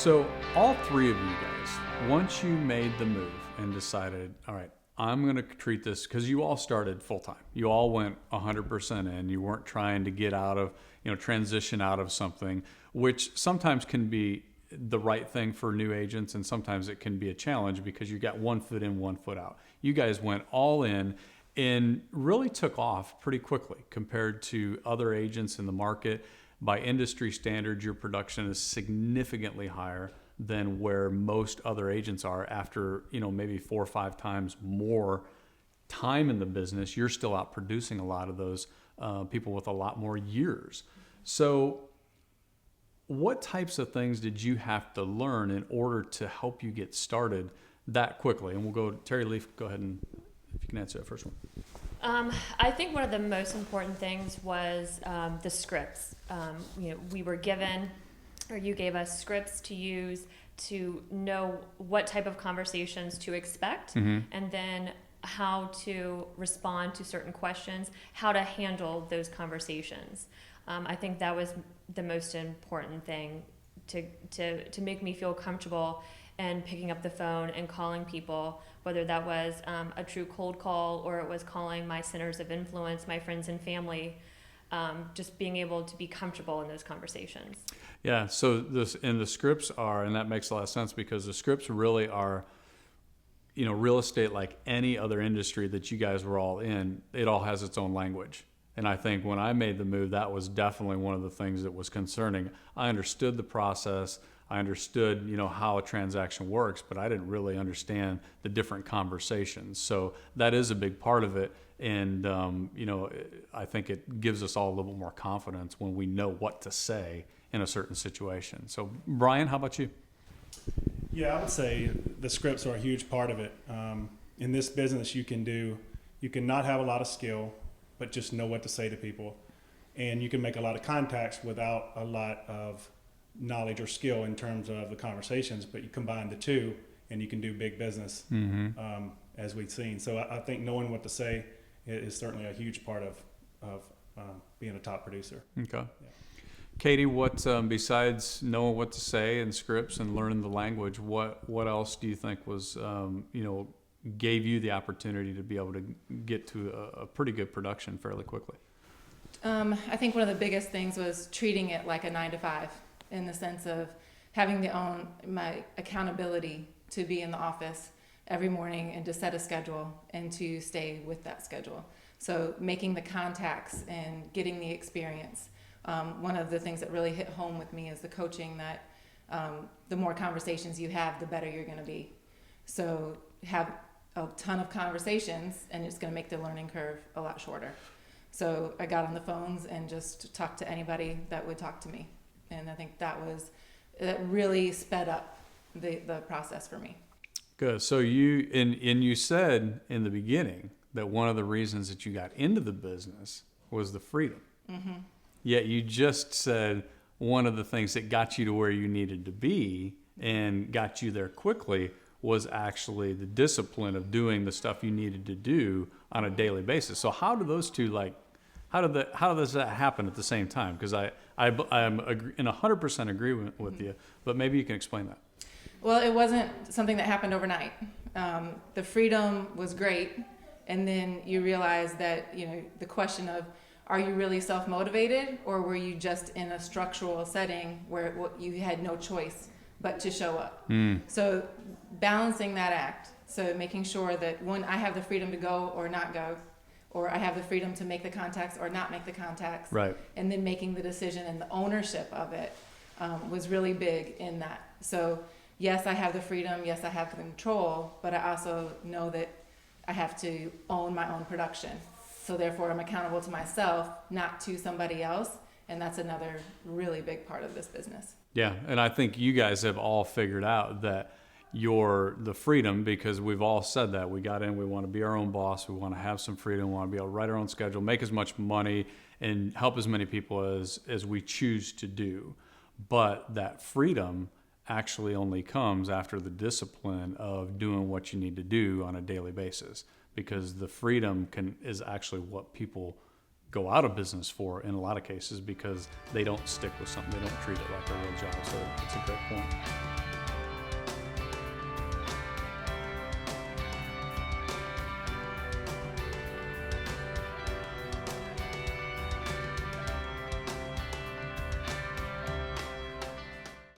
So all three of you guys, once you made the move and decided, all right, I'm going to treat this, because you all started full time. You all went 100% in. You weren't trying to get out of, transition out of something, which sometimes can be the right thing for new agents, and sometimes it can be a challenge because you got 1 foot in, 1 foot out. You guys went all in and really took off pretty quickly compared to other agents in the market. By industry standards, your production is significantly higher than where most other agents are. After maybe 4 or 5 times more time in the business, you're still out producing a lot of those people with a lot more years. So what types of things did you have to learn in order to help you get started that quickly? And we'll go, Terry Leaf, go ahead, and if you can answer that first one. I think one of the most important things was the scripts. We were given, or you gave us scripts to use to know what type of conversations to expect, and then how to respond to certain questions, how to handle those conversations. I think that was the most important thing to make me feel comfortable and picking up the phone and calling people, whether that was a true cold call or it was calling my centers of influence, my friends and family, just being able to be comfortable in those conversations. Yeah, so the scripts are, and that makes a lot of sense, because the scripts really are, real estate, like any other industry that you guys were all in, it all has its own language. And I think when I made the move, that was definitely one of the things that was concerning. I understood the process. I understood, how a transaction works, but I didn't really understand the different conversations. So that is a big part of it. And, I think it gives us all a little more confidence when we know what to say in a certain situation. So Brian, how about you? Yeah, I would say the scripts are a huge part of it. In this business, you can not have a lot of skill, but just know what to say to people. And you can make a lot of contacts without a lot of knowledge or skill in terms of the conversations, but you combine the two and you can do big business, as we've seen. So I think knowing what to say is certainly a huge part of being a top producer. Okay. Yeah. Katie, what besides knowing what to say and scripts and learning the language, what else do you think was gave you the opportunity to be able to get to a pretty good production fairly quickly? I think one of the biggest things was treating it like a 9-to-5, in the sense of having my accountability to be in the office every morning and to set a schedule and to stay with that schedule. So making the contacts and getting the experience. One of the things that really hit home with me is the coaching that the more conversations you have, the better you're going to be. So have a ton of conversations and it's going to make the learning curve a lot shorter. So I got on the phones and just talked to anybody that would talk to me. And I think that really sped up the process for me. Good. So you said in the beginning that one of the reasons that you got into the business was the freedom. Mm-hmm. Yet you just said one of the things that got you to where you needed to be and got you there quickly was actually the discipline of doing the stuff you needed to do on a daily basis. So how do those two, how does that happen at the same time? Because I'm in 100% agreement with you, but maybe you can explain that. Well, it wasn't something that happened overnight. The freedom was great, and then you realize that the question of, are you really self-motivated, or were you just in a structural setting where you had no choice but to show up? So balancing that act, so making sure that when I have the freedom to go or not go, or I have the freedom to make the contacts or not make the contacts, right, and then making the decision and the ownership of it was really big in that. So yes, I have the freedom, yes, I have the control, but I also know that I have to own my own production. So therefore, I'm accountable to myself, not to somebody else. And that's another really big part of this business. Yeah, and I think you guys have all figured out that the freedom, because we've all said that. We got in, we want to be our own boss, we want to have some freedom, we want to be able to write our own schedule, make as much money, and help as many people as we choose to do. But that freedom actually only comes after the discipline of doing what you need to do on a daily basis, because the freedom is actually what people go out of business for in a lot of cases, because they don't stick with something, they don't treat it like a real job. So it's a great point.